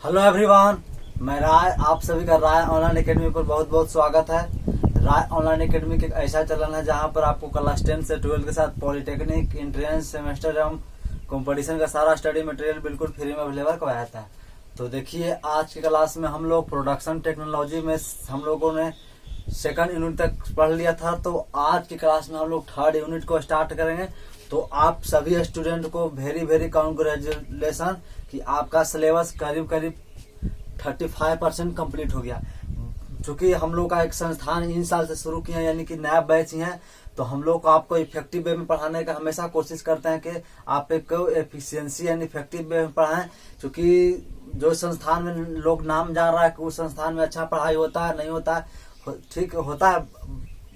Hello everyone, मैं राय आप सभी का राय ऑनलाइन एकेडमी पर बहुत बहुत स्वागत है। राय ऑनलाइन एकेडमी एक ऐसा चलन है जहां पर आपको क्लास 10 से 12 के साथ पॉलिटेक्निक, एंट्रेंस, सेमेस्टर एवं कंपटीशन का सारा स्टडी मटेरियल बिल्कुल फ्री में अवेलेबल करवाया जाता है। तो देखिए, आज की क्लास में हम लोग प्रोडक्शन टेक्नोलॉजी में हम लोगों ने सेकंड यूनिट तक पढ़ लिया था। तो आज की क्लास में हम लोग थर्ड यूनिट को स्टार्ट करेंगे। तो आप सभी स्टूडेंट को वेरी वेरी कांग्रेचुलेशन कि आपका सिलेबस करीब करीब 35% कंप्लीट हो गया। चूंकि हम लोग का एक संस्थान इन साल से शुरू किया, यानी कि नया बैच ही है, तो हम लोग को आपको इफेक्टिव वे में पढ़ाने का हमेशा कोशिश करते हैं कि आप एक एफिशिएंसी यानी इफेक्टिव वे में पढ़ाएं। क्योंकि जो संस्थान में लोग नाम जान रहा है कि उस संस्थान में अच्छा पढ़ाई होता है नहीं होता है, ठीक होता है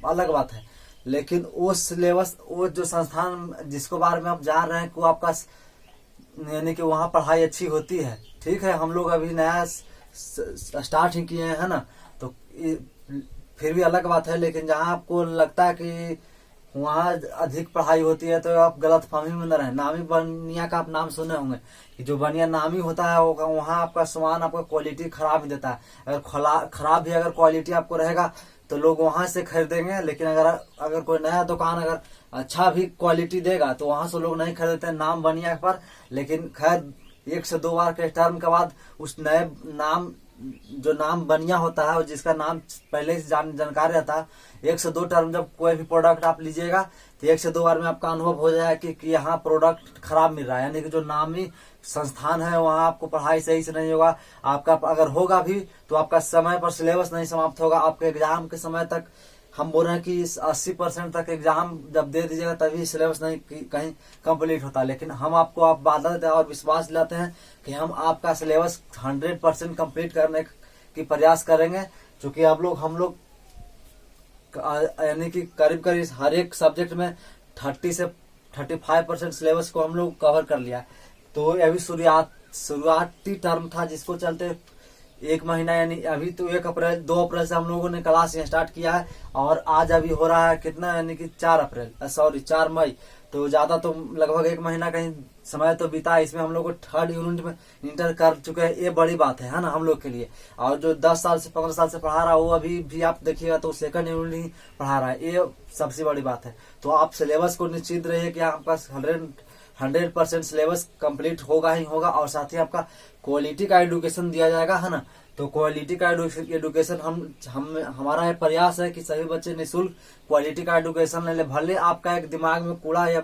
अलग बात है, लेकिन वो सिलेबस, वो जो संस्थान जिसको बारे में आप जान रहे हैं कि वो आपका यानी कि वहाँ पढ़ाई अच्छी होती है। ठीक है, हम लोग अभी नया स्टार्ट ही किए हैं ना, तो फिर भी अलग बात है। लेकिन जहाँ आपको लगता है कि वहाँ अधिक पढ़ाई होती है तो आप गलत फहमी में न रहें। नामी बनिया का आप नाम सुने होंगे कि जो बनिया नामी होता है वहाँ आपका सामान, आपका क्वालिटी खराब ही देता है। अगर खराब भी अगर क्वालिटी आपको रहेगा तो लोग वहां से खरीदेंगे, लेकिन अगर कोई नया दुकान अगर अच्छा भी क्वालिटी देगा तो वहां से लोग नहीं खरीदते नाम बनिया पर। लेकिन खैर, 1 से 2 बार के टर्म के बाद उस नए नाम, जो नाम बनिया होता है और जिसका नाम पहले से जानकारी रहता है, 1 से 2 टर्म जब कोई भी प्रोडक्ट आप लीजिएगा तो 1 से 2 बार में आपका अनुभव हो जाएगा कि यहाँ प्रोडक्ट खराब मिल रहा है, यानी कि जो नामी संस्थान है वहाँ आपको पढ़ाई सही से नहीं होगा। आपका अगर होगा भी तो आपका समय पर सिलेबस नहीं समाप्त होगा। आपके एग्जाम के समय तक हम बोल रहे हैं कि 80% तक एग्जाम जब दे दीजिएगा तभी सिलेबस नहीं कहीं कंप्लीट होता। लेकिन हम आपको आप वादा देते हैं और विश्वास दिलाते हैं कि हम आपका सिलेबस 100% कंप्लीट करने की प्रयास करेंगे। क्योंकि हम लोग यानी कि करीब करीब हर एक सब्जेक्ट में 30 से 35% सिलेबस को हम लोग कवर कर लिया। तो अभी शुरुआती टर्म था, जिसको चलते 1 महीना, यानी अभी तो 2 अप्रैल से हम लोगों ने क्लास स्टार्ट किया है और आज अभी हो रहा है कितना, यानी कि 4 मई। तो ज्यादा तो लगभग 1 महीना कहीं समय तो बीता है। इसमें हम लोग को थर्ड यूनिट में इंटर कर चुके हैं, ये बड़ी बात है ना हम लोग के लिए। और जो 10 साल से 15 साल से पढ़ा रहा है वो अभी भी आप देखिएगा तो सेकंड यूनिट ही पढ़ा रहा है, ये सबसे बड़ी बात है। तो आप सिलेबस को निश्चित रहिए कि आपका 100% सिलेबस कंप्लीट होगा ही होगा, और साथ ही आपका क्वालिटी का एजुकेशन दिया जाएगा, है ना। तो क्वालिटी का एजुकेशन हमारा ये प्रयास है कि सभी बच्चे निःशुल्क क्वालिटी का एजुकेशन ले ले। भले आपका एक दिमाग में कूड़ा या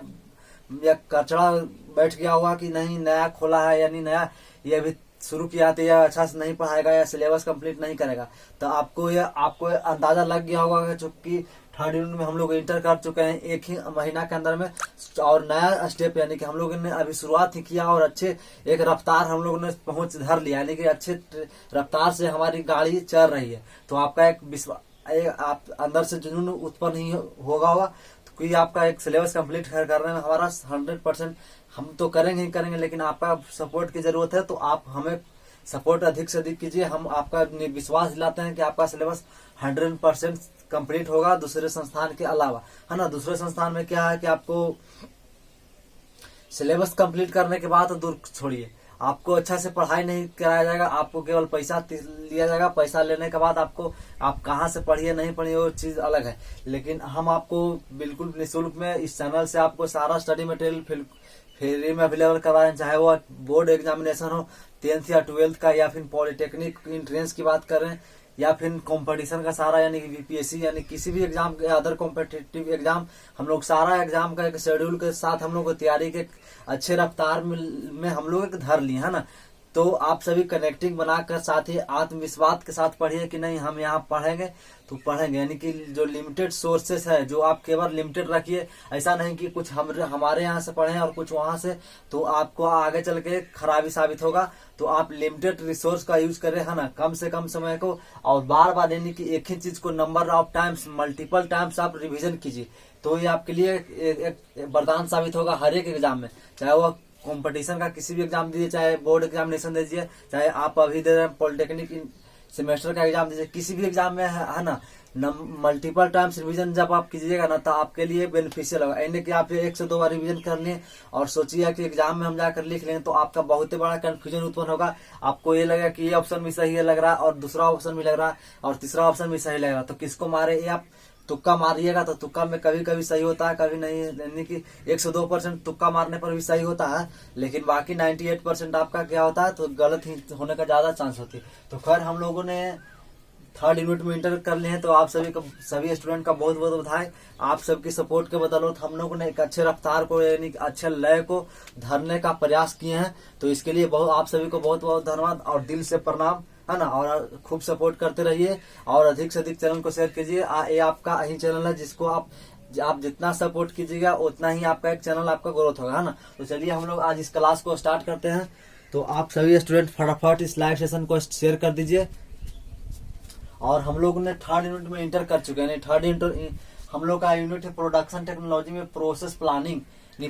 कचरा बैठ गया होगा कि नहीं नया खोला है, यानी नया ये अभी शुरू किया तो यह अच्छा से नहीं पढ़ाएगा या सिलेबस कंप्लीट नहीं करेगा, तो आपको अंदाजा लग गया होगा कि चूंकि थर्ड यूनिट में हम लोग इंटर कर चुके हैं 1 ही महीना के अंदर में, और नया स्टेप यानी कि हम लोगों ने अभी शुरुआत ही किया और अच्छे एक रफ्तार हम लोगों ने पहुंच धर लिया, यानी कि अच्छे रफ्तार से हमारी गाड़ी चल रही है। तो आपका एक विश्वास, आप अंदर से जुनून उत्पन्न ही होगा कि आपका एक सिलेबस कंप्लीट करने में हमारा 100% हम तो करेंगे ही करेंगे, लेकिन आपका सपोर्ट की जरूरत है। तो आप हमें सपोर्ट अधिक से अधिक कीजिए। हम आपका विश्वास दिलाते हैं कि आपका सिलेबस 100% कंप्लीट होगा, दूसरे संस्थान के अलावा, है ना। दूसरे संस्थान में क्या है कि आपको सिलेबस कंप्लीट करने के बाद दूर छोड़िए, आपको अच्छा से पढ़ाई नहीं कराया जाएगा, आपको केवल पैसा लिया जाएगा। पैसा लेने के बाद आप कहाँ से पढ़िए नहीं पढ़िए वो चीज अलग है, लेकिन हम आपको बिल्कुल निःशुल्क में इस चैनल से आपको सारा स्टडी मटेरियल फ्री में अवेलेबल करवाएं। चाहे वो बोर्ड एग्जामिनेशन हो 10th या 12th का, या फिर पॉलिटेक्निक एंट्रेंस की बात करें, या फिर कंपटीशन का सारा, यानी कि बीपीएससी, यानी किसी भी एग्जाम, अदर कॉम्पिटिटिव एग्जाम, हम लोग सारा एग्जाम का एक शेड्यूल के साथ हम लोग तैयारी के अच्छे रफ्तार में हम लोग धर लिए, है ना। तो आप सभी कनेक्टिंग बनाकर साथ ही आत्मविश्वास के साथ पढ़िए कि नहीं हम यहाँ पढ़ेंगे तो पढ़ेंगे, यानी कि जो लिमिटेड सोर्सेस है जो आप केवल लिमिटेड रखिए। ऐसा नहीं कि कुछ हमारे यहाँ से पढ़ें और कुछ वहां से, तो आपको आगे चल के खराबी साबित होगा। तो आप लिमिटेड रिसोर्स का यूज करें, है ना, कम से कम समय को, और बार बार यानी कि एक ही चीज को number of times, multiple times आप रिविजन कीजिए। तो ये आपके लिए एक वरदान साबित होगा हर एक एग्जाम में, चाहे वो कंपटीशन का किसी भी एग्जाम दीजिए, चाहे बोर्ड एग्जामिनेशन दीजिए, चाहे आप अभी दे रहे हैं पॉलिटेक्निक सेमेस्टर का एग्जाम दीजिए, किसी भी एग्जाम में है ना, मल्टीपल टाइम्स रिवीजन जब आप कीजिएगा ना तो आपके लिए बेनिफिशियल होगा। यानी कि आप 1 से 2 बार रिवीजन कर लें और सोचिए कि एग्जाम में हम जाकर लिख लेंगे तो आपका बहुत ही बड़ा कंफ्यूजन उत्पन्न होगा। आपको ये लगेगा कि ये ऑप्शन भी सही है लग रहा है और दूसरा ऑप्शन भी लग रहा है और तीसरा ऑप्शन भी सही लग रहा है, तो किसको मारे, ये आप तुक्का मारिएगा। तो तुक्का में कभी कभी सही होता है, कभी नहीं, यानी कि 1 से 2% तुक्का मारने पर भी सही होता है, लेकिन बाकी 98% आपका क्या होता है तो गलत ही होने का ज्यादा चांस होती है। तो खैर हम लोगों ने 3rd यूनिट में इंटर कर लिए हैं, तो आप सभी स्टूडेंट का बहुत बहुत बधाई। आप सबकी सपोर्ट के बदौलत हम लोगों ने एक अच्छे रफ्तार को यानी अच्छे लय को धरने का प्रयास किए हैं, तो इसके लिए आप सभी को बहुत बहुत धन्यवाद और दिल से प्रणाम, है ना। और खूब सपोर्ट करते रहिए और अधिक से अधिक चैनल को शेयर कीजिए। ये आपका ही चैनल है जिसको आप जितना सपोर्ट कीजिएगा उतना ही आपका एक चैनल आपका ग्रोथ होगा, है ना। तो चलिए हम लोग आज इस क्लास को स्टार्ट करते हैं। तो आप सभी स्टूडेंट फटाफट इस लाइव सेशन को शेयर कर दीजिए। और हम लोग ने 3rd यूनिट में इंटर कर चुके हैं। 3rd यूनिट हम लोग का यूनिट है प्रोडक्शन टेक्नोलॉजी में प्रोसेस प्लानिंग।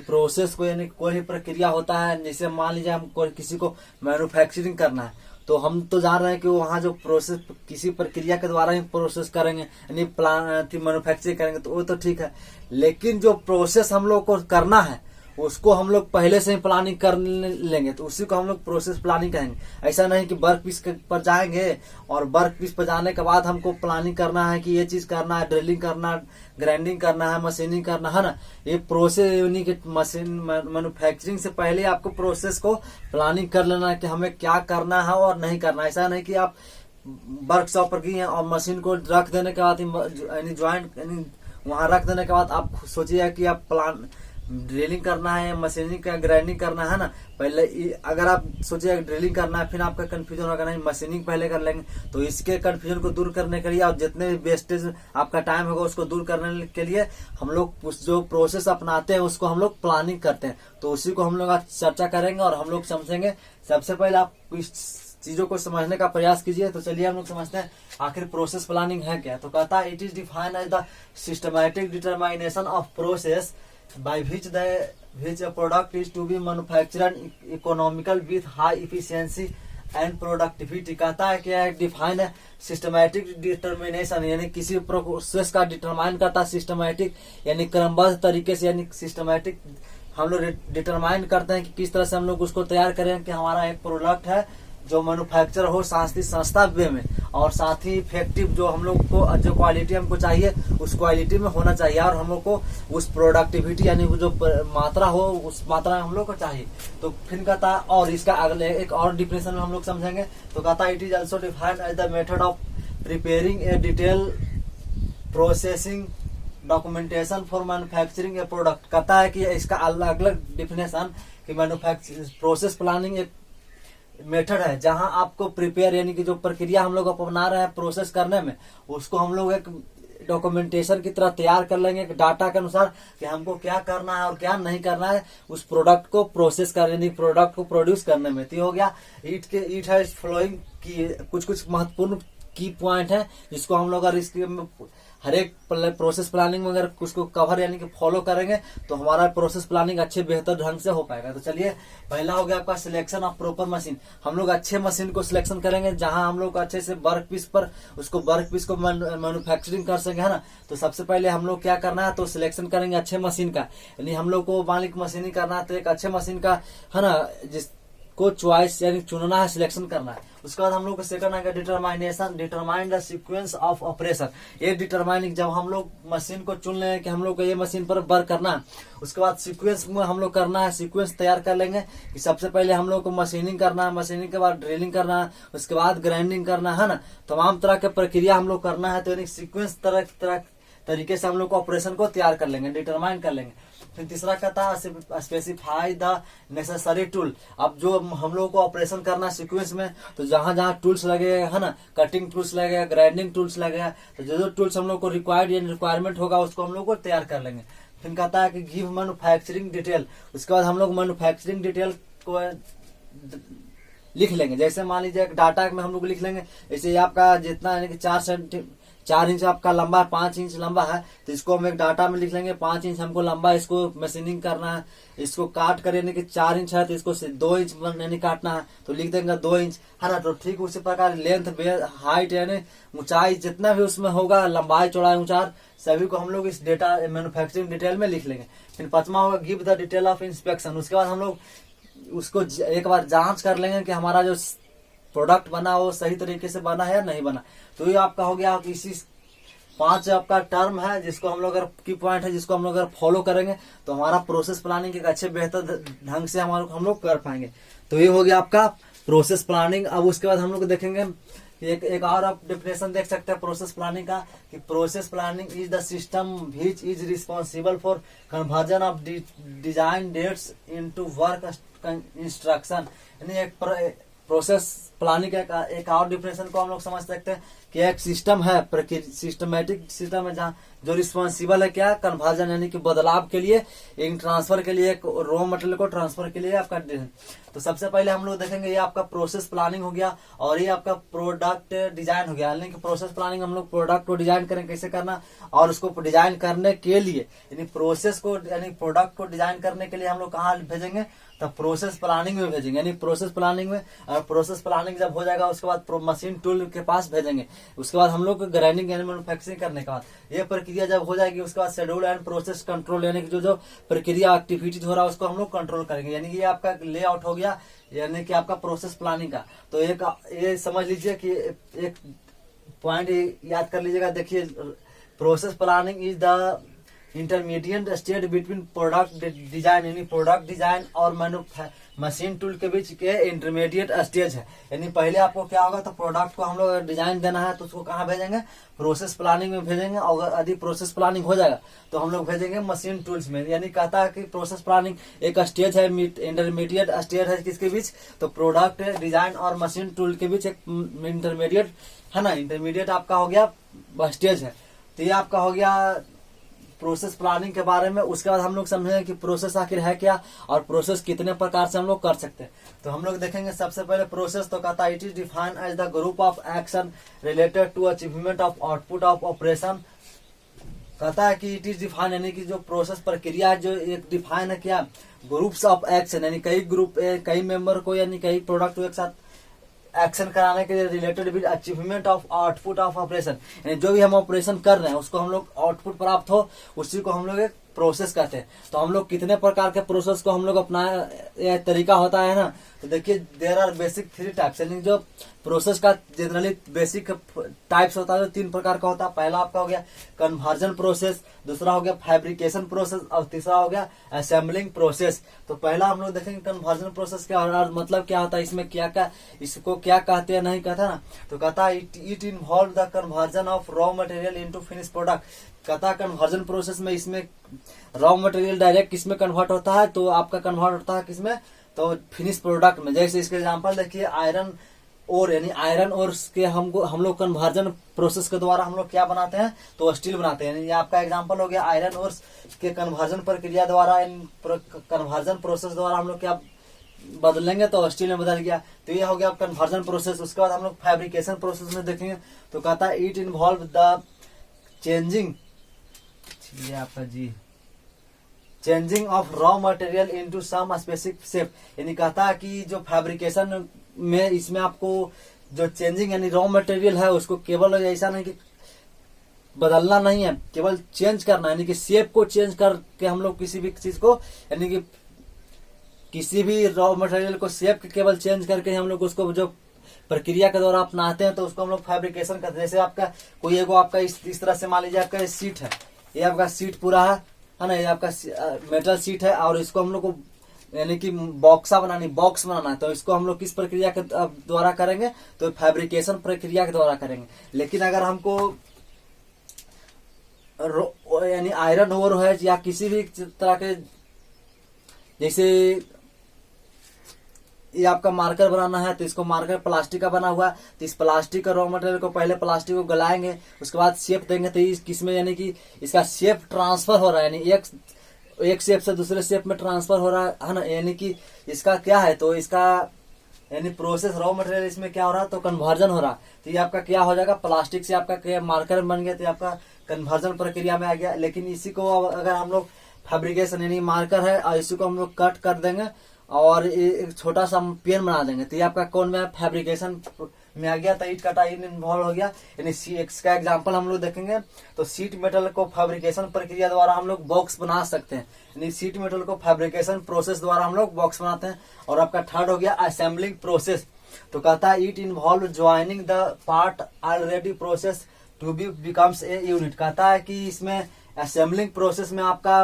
प्रोसेस को यानी कोई भी प्रक्रिया होता है, जैसे मान लीजिए हम किसी को मैन्युफैक्चरिंग करना है, तो हम तो जान रहे हैं कि वहाँ जो प्रोसेस किसी प्रक्रिया के द्वारा ही प्रोसेस करेंगे यानी मैन्युफैक्चरिंग करेंगे, तो वो तो ठीक है। लेकिन जो प्रोसेस हम लोग को करना है उसको हम लोग पहले से ही प्लानिंग कर लेंगे, तो उसी को हम लोग प्रोसेस प्लानिंग कहेंगे। ऐसा नहीं कि वर्क पीस पर जाएंगे और वर्क पीस पर जाने के बाद हमको प्लानिंग करना है कि ये चीज करना है, ड्रिलिंग करना है, ग्राइंडिंग करना है, मशीनिंग करना है ना। ये प्रोसेस यानी कि मशीन मैन्युफैक्चरिंग से पहले आपको प्रोसेस को प्लानिंग कर लेना है कि हमें क्या करना है और नहीं करना है। ऐसा नहीं कि आप वर्कशॉप पर गई हैं और मशीन को रख देने के बाद यानी ज्वाइंट यानी वहां रख देने के बाद आप सोचिए कि आप प्लान ड्रिलिंग करना है, मशीनिंग का ग्राइंडिंग करना है ना। पहले अगर आप सोचिए ड्रिलिंग करना है फिर आपका कंफ्यूजन होगा, नहीं मशीनिंग पहले कर लेंगे। तो इसके कंफ्यूजन को दूर करने के लिए और जितने भी वेस्टेज आपका टाइम होगा उसको दूर करने के लिए हम लोग उस जो प्रोसेस अपनाते हैं उसको हम लोग प्लानिंग करते हैं। तो उसी को हम लोग आज चर्चा करेंगे और हम लोग समझेंगे। सबसे पहले आप इस चीजों को समझने का प्रयास कीजिए। तो चलिए हम लोग समझते हैं आखिर प्रोसेस प्लानिंग है क्या। तो कहता है it is defined as the systematic determination of process by which a product is to be manufactured economical with high efficiency and productivity। कहता है क्या है, डिफाइन है सिस्टमैटिक डिटर्मिनेशन यानी किसी प्रोसेस का डिटरमाइन करता है सिस्टमैटिक यानी क्रमबद्ध तरीके से, यानी सिस्टमैटिक हम लोग डिटरमाइन करते हैं कि किस तरह से हम लोग उसको तैयार करें कि हमारा एक प्रोडक्ट है जो मैन्युफैक्चर हो सस्ता वे में और साथ ही इफेक्टिव, जो हम लोग को जो क्वालिटी हमको चाहिए उस क्वालिटी में होना चाहिए और हम लोग को उस प्रोडक्टिविटी यानी जो मात्रा हो उस मात्रा में हम लोग को चाहिए। तो फिर कहता है और इसका अगले एक और डिफिनेशन में हम लोग समझेंगे। तो कहता है it is also defined as the method of preparing a detail processing documentation for manufacturing a product. कहता है कि इसका अलग अलग डिफिनेशन कि मैन्युफैक्चर प्रोसेस प्लानिंग एक मेथड है जहां आपको प्रिपेयर यानी कि जो प्रक्रिया हम लोग अपना रहे हैं प्रोसेस करने में उसको हम लोग एक डॉक्यूमेंटेशन की तरह तैयार कर लेंगे डाटा के अनुसार कि हमको क्या करना है और क्या नहीं करना है उस प्रोडक्ट को प्रोसेस कर यानी प्रोडक्ट को प्रोड्यूस करने में। तो हो गया इट है फ्लोइंग की कुछ महत्वपूर्ण की पॉइंट है जिसको हम लोग अगर इसके हर एक प्रोसेस प्लानिंग में अगर उसको कवर यानी कि फॉलो करेंगे तो हमारा प्रोसेस प्लानिंग अच्छे बेहतर ढंग से हो पाएगा। तो चलिए पहला हो गया आपका सिलेक्शन ऑफ प्रॉपर मशीन। हम लोग अच्छे मशीन को सिलेक्शन करेंगे जहां हम लोग अच्छे से वर्क पीस पर उसको वर्क पीस को मैन्युफैक्चरिंग कर सके, है ना। तो सबसे पहले हम लोग क्या करना है तो सिलेक्शन करेंगे अच्छे मशीन का, यानी हम लोग को मालिक मशीनिंग करना है तो एक अच्छे मशीन का, है ना, जिसको चॉइस यानी चुनना है, सिलेक्शन करना है। उसके बाद हम लोग को सेकंड आएगा determine the sequence of operation. ये डिटरमाइनिंग जब हम लोग मशीन को चुन लेंगे कि हम लोग को ये मशीन पर वर्क करना है, उसके बाद सीक्वेंस में हम लोग करना है, सीक्वेंस तैयार कर लेंगे कि सबसे पहले हम लोग को मशीनिंग करना है, मशीनिंग के बाद ड्रिलिंग करना है, उसके बाद ग्राइंडिंग करना है ना। तमाम तरह के प्रक्रिया हम लोग करना है, तो यानी सीक्वेंस तरह तरीके से हम लोग को ऑपरेशन को तैयार कर लेंगे, डिटरमाइन कर लेंगे। फिर तीसरा कहता है स्पेसिफाई द नेसेसरी टूल। अब जो हम लोग को ऑपरेशन करना है सीक्वेंस में, तो जहां जहां टूल्स लगेगा, है ना, कटिंग टूल्स लगेगा, ग्राइंडिंग टूल्स लगेगा, तो जो टूल्स हम लोग को रिक्वायरमेंट होगा उसको हम लोग को तैयार कर लेंगे। फिर कहता है कि गिव मैन्युफैक्चरिंग डिटेल। उसके बाद हम लोग मैन्युफैक्चरिंग डिटेल को लिख लेंगे। जैसे मान लीजिए डाटा में हम लोग लिख लेंगे, जैसे आपका जितना यानी कि 4 इंच आपका लंबा है, 5 इंच लंबा है, तो इसको हम एक डाटा में लिख लेंगे 5 इंच हमको लंबा इसको मशीनिंग करना है। इसको काट कर यानी कि 4 इंच है तो इसको 2 इंच यानी काटना है, तो लिख देंगे 2 इंच, है ना। तो ठीक उसी प्रकार लेंथ, हाइट यानी ऊंचाई जितना भी उसमें होगा, लंबाई चौड़ाई ऊंचाई सभी को हम लोग इस डेटा मैन्युफैक्चरिंग डिटेल में लिख लेंगे। फिर 5वां होगा give the detail of inspection. उसके बाद हम लोग उसको एक बार जांच कर लेंगे कि हमारा जो प्रोडक्ट बना वो सही तरीके से बना है या नहीं बना। तो ये आपका हो गया इसी 5 आपका टर्म है जिसको हम लोग अगर की पॉइंट है जिसको हम लोग अगर फॉलो करेंगे तो हमारा प्रोसेस प्लानिंग एक अच्छे बेहतर ढंग से हम लोग कर पाएंगे। तो ये हो गया आपका प्रोसेस प्लानिंग। अब उसके बाद हम लोग देखेंगे एक और आप डेफिनेशन देख सकते हैं प्रोसेस प्लानिंग का, कि process planning is the system which is responsible for conversion of design dates into work instruction. यानी एक प्रोसेस प्लानिंग का एक और डिफिनेशन को हम लोग समझ सकते हैं कि एक सिस्टम है, सिस्टमेटिक सिस्टम है जहाँ जो रिस्पॉन्सिबल है क्या, कन्वर्जन यानी कि बदलाव के लिए, इन ट्रांसफर के लिए, रॉ मटेरियल को ट्रांसफर के लिए आपका। तो सबसे पहले हम लोग देखेंगे ये आपका प्रोसेस प्लानिंग हो गया और ये आपका प्रोडक्ट डिजाइन हो गया। यानी कि प्रोसेस प्लानिंग हम लोग प्रोडक्ट को डिजाइन करें कैसे करना, और उसको डिजाइन करने के लिए यानी प्रोसेस को यानी प्रोडक्ट को डिजाइन करने के लिए हम लोग कहाँ भेजेंगे, तो प्रोसेस प्लानिंग में भेजेंगे। यानी प्रोसेस प्लानिंग में, और प्रोसेस प्लानिंग जब हो जाएगा उसके बाद मशीन टूल के पास भेजेंगे। उसके बाद हम लोग ग्राइंडिंग यानी मैन्युफैक्चरिंग करने के बाद ये प्रक्रिया जब हो जाएगी उसके बाद शेड्यूल एंड प्रोसेस कंट्रोल यानी कि जो प्रक्रिया एक्टिविटी हो रहा है उसको हम लोग कंट्रोल करेंगे। यानी कि ये आपका लेआउट हो गया यानी कि आपका प्रोसेस प्लानिंग का। तो एक ये समझ लीजिए कि एक पॉइंट याद कर लीजिएगा। देखिए process planning is the intermediate stage between product design यानी प्रोडक्ट डिजाइन और मशीन टूल के बीच के इंटरमीडिएट स्टेज है। यानी पहले आपको क्या होगा, तो प्रोडक्ट को हम लोग डिजाइन देना है तो उसको कहाँ भेजेंगे, प्रोसेस प्लानिंग में भेजेंगे। और यदि प्रोसेस प्लानिंग हो जाएगा तो हम लोग भेजेंगे मशीन टूल्स में। यानी कहता है कि प्रोसेस प्लानिंग एक स्टेज है, इंटरमीडिएट स्टेज है किसके बीच, तो प्रोडक्ट डिजाइन और मशीन टूल के बीच एक इंटरमीडिएट है ना, इंटरमीडिएट आपका हो गया स्टेज है। तो ये आपका हो गया प्रोसेस प्लानिंग के बारे में। उसके बाद हम लोग समझेंगे कि प्रोसेस आखिर है क्या और प्रोसेस कितने प्रकार से हम लोग कर सकते हैं। तो हम लोग देखेंगे सबसे पहले प्रोसेस तो कहता है it is defined as the group of action related to achievement of output of operation. कहता है कि इट इज डिफाइन यानी कि जो प्रोसेस प्रक्रिया है जो एक डिफाइन है क्या, ग्रुप्स ऑफ एक्शन यानी कई ग्रुप कई मेंबर को यानी कई प्रोडक्ट को एक साथ एक्शन कराने के लिए related with achievement of output of operation. यानी जो भी हम ऑपरेशन कर रहे हैं उसको हम लोग आउटपुट प्राप्त हो उसी को हम लोग एक प्रोसेस कहते हैं। तो हम लोग कितने प्रकार के प्रोसेस को हम लोग अपना तरीका होता है ना, तो देखिए देयर आर बेसिक 3 टाइप्स। यानी जो प्रोसेस का जनरली बेसिक टाइप्स होता है जो 3 प्रकार का होता है। पहला आपका हो गया कन्वर्जन प्रोसेस, दूसरा हो गया फैब्रिकेशन प्रोसेस और तीसरा हो गया असेंबलिंग प्रोसेस। तो पहला हम लोग देखेंगे कन्वर्जन प्रोसेस क्या और मतलब क्या होता है, इसमें क्या क्या इसको क्या कहते हैं नहीं कहता ना, तो कहता है it involve the conversion of raw material into finish product. कहता है कन्वर्जन प्रोसेस में इसमें रॉ मटेरियल डायरेक्ट किसमें कन्वर्ट होता है, तो आपका कन्वर्ट होता है किसमें, तो फिनिश प्रोडक्ट में। जैसे इसके एग्जांपल देखिए आयरन और यानी आयरन और के हम लोग कन्वर्जन प्रोसेस के द्वारा हम लोग क्या बनाते हैं, तो स्टील बनाते हैं। यानी ये आपका एग्जांपल हो गया आयरन और के कन्वर्जन प्रक्रिया द्वारा, कन्वर्जन प्रोसेस द्वारा हम लोग क्या बदलेंगे तो स्टील में बदल गया। तो ये हो गया कन्वर्जन प्रोसेस। उसके बाद हम लोग फैब्रिकेशन प्रोसेस में देखेंगे तो कहता है इट इन्वॉल्व द चेंजिंग, ये आपका जी changing of raw material into some specific shape. यानी कहता है कि जो फैब्रिकेशन में इसमें आपको जो चेंजिंग यानी रॉ मटेरियल है उसको केवल ऐसा नहीं कि बदलना नहीं है, केवल चेंज करना यानी कि शेप को चेंज करके हम लोग किसी भी चीज को यानी कि किसी भी रॉ मटेरियल को शेप केवल चेंज करके हम लोग उसको जो प्रक्रिया के द्वारा अपनाते हैं तो उसको हम लोग फैब्रिकेशन करते हैं। जैसे आपका कोई एगो आपका इस तरह से मान लीजिए आपका सीट है, ये आपका सीट पूरा है ना, ये आपका मेटल सीट है और इसको हम लोग को यानी कि बॉक्स बनाना है। तो इसको हम लोग किस प्रक्रिया के द्वारा करेंगे, तो फैब्रिकेशन प्रक्रिया के द्वारा करेंगे। लेकिन अगर हमको यानी आयरन ओर है या किसी भी तरह के, जैसे ये आपका मार्कर बनाना है तो इसको मार्कर प्लास्टिक का बना हुआ है, तो इस प्लास्टिक का रॉ मटेरियल को पहले प्लास्टिक को गलाएंगे उसके बाद शेप देंगे। तो किसमें यानी कि इसका शेप ट्रांसफर हो रहा है, यानी एक शेप से दूसरे शेप में ट्रांसफर हो रहा है ना। यानी कि इसका क्या है, तो इसका यानी प्रोसेस रॉ मटेरियल इसमें क्या हो रहा है, तो कन्वर्जन हो रहा है। तो ये आपका क्या हो जाएगा, प्लास्टिक से आपका क्या मार्कर बन गया, तो ये आपका कन्वर्जन प्रक्रिया में आ गया। लेकिन इसी को अगर हम लोग फैब्रिकेशन यानी मार्कर है और इसी को हम लोग कट कर देंगे और एक छोटा सा पेन बना देंगे, तो ये आपका कौन में फैब्रिकेशन में आ गया। तो ईट कटा इन्वॉल्व हो गया। यानी इसका एग्जांपल हम लोग देखेंगे तो शीट मेटल को फैब्रिकेशन प्रक्रिया द्वारा हम लोग बॉक्स बना सकते हैं। यानी शीट मेटल को फैब्रिकेशन प्रोसेस द्वारा हम लोग बॉक्स बनाते हैं। और आपका थर्ड हो गया असेंबलिंग प्रोसेस। तो कहता है it involve joining the part already process to be becomes a unit. कहता है कि इसमें असेंबलिंग प्रोसेस में आपका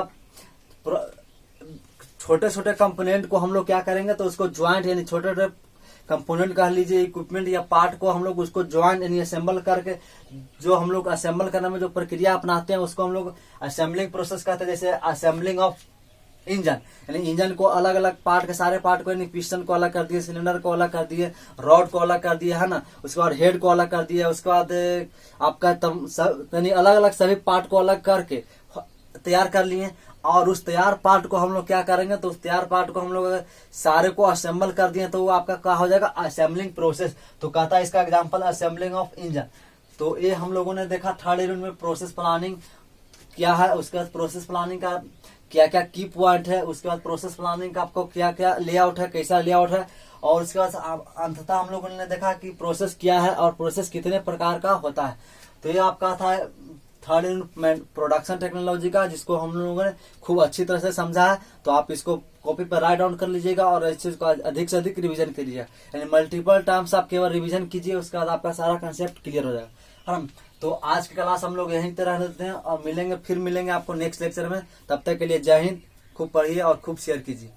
छोटे छोटे कंपोनेंट को हम लोग क्या करेंगे, तो उसको ज्वाइंट यानी छोटे छोटे कंपोनेंट कह लीजिए, इक्विपमेंट या पार्ट को हम लोग उसको ज्वाइंट यानी असेंबल करके, जो हम लोग असेंबल करने में जो प्रक्रिया अपनाते हैं उसको हम लोग असेंबलिंग प्रोसेस कहते हैं। जैसे असेंबलिंग ऑफ इंजन, यानी इंजन को अलग अलग पार्ट के सारे पार्ट को, यानी पिस्टन को अलग कर दिए, सिलेंडर को अलग कर दिए, रॉड को अलग कर दिए, है ना। उसके बाद हेड को अलग कर दिया, उसके बाद आपका यानी अलग अलग सभी पार्ट को अलग करके तैयार कर लिए। और उस तैयार पार्ट को हम लोग क्या करेंगे, तो उस तैयार पार्ट को हम लोग सारे को असेंबल कर दिए तो वो आपका क्या हो जाएगा, असेंबलिंग प्रोसेस। तो कहता है इसका एग्जांपल असेंबलिंग ऑफ इंजन। तो ये हम लोगों ने देखा थर्ड यूनिट में प्रोसेस प्लानिंग क्या है, उसके बाद प्रोसेस प्लानिंग का क्या क्या की पॉइंट है, उसके बाद प्रोसेस प्लानिंग का आपको क्या क्या लेआउट है, कैसा लेआउट है, और उसके बाद अंततः हम लोगों ने देखा कि प्रोसेस क्या है और प्रोसेस कितने प्रकार का होता है। तो ये आपका था थर्ड यूनिट प्रोडक्शन टेक्नोलॉजी का, जिसको हम लोगों ने खूब अच्छी तरह से समझा है। तो आप इसको कॉपी पर राइट डाउन कर लीजिएगा और इस चीज को अधिक से अधिक रिवीजन कीजिएगा। यानी मल्टीपल टाइम्स आप केवल रिवीजन कीजिए, उसके बाद आपका सारा कंसेप्ट क्लियर हो जाएगा, है ना। तो आज की क्लास हम लोग यहीं तरह रहते हैं और फिर मिलेंगे आपको नेक्स्ट लेक्चर में। तब तक के लिए जय हिंद, खूब पढ़िए और खूब शेयर कीजिए।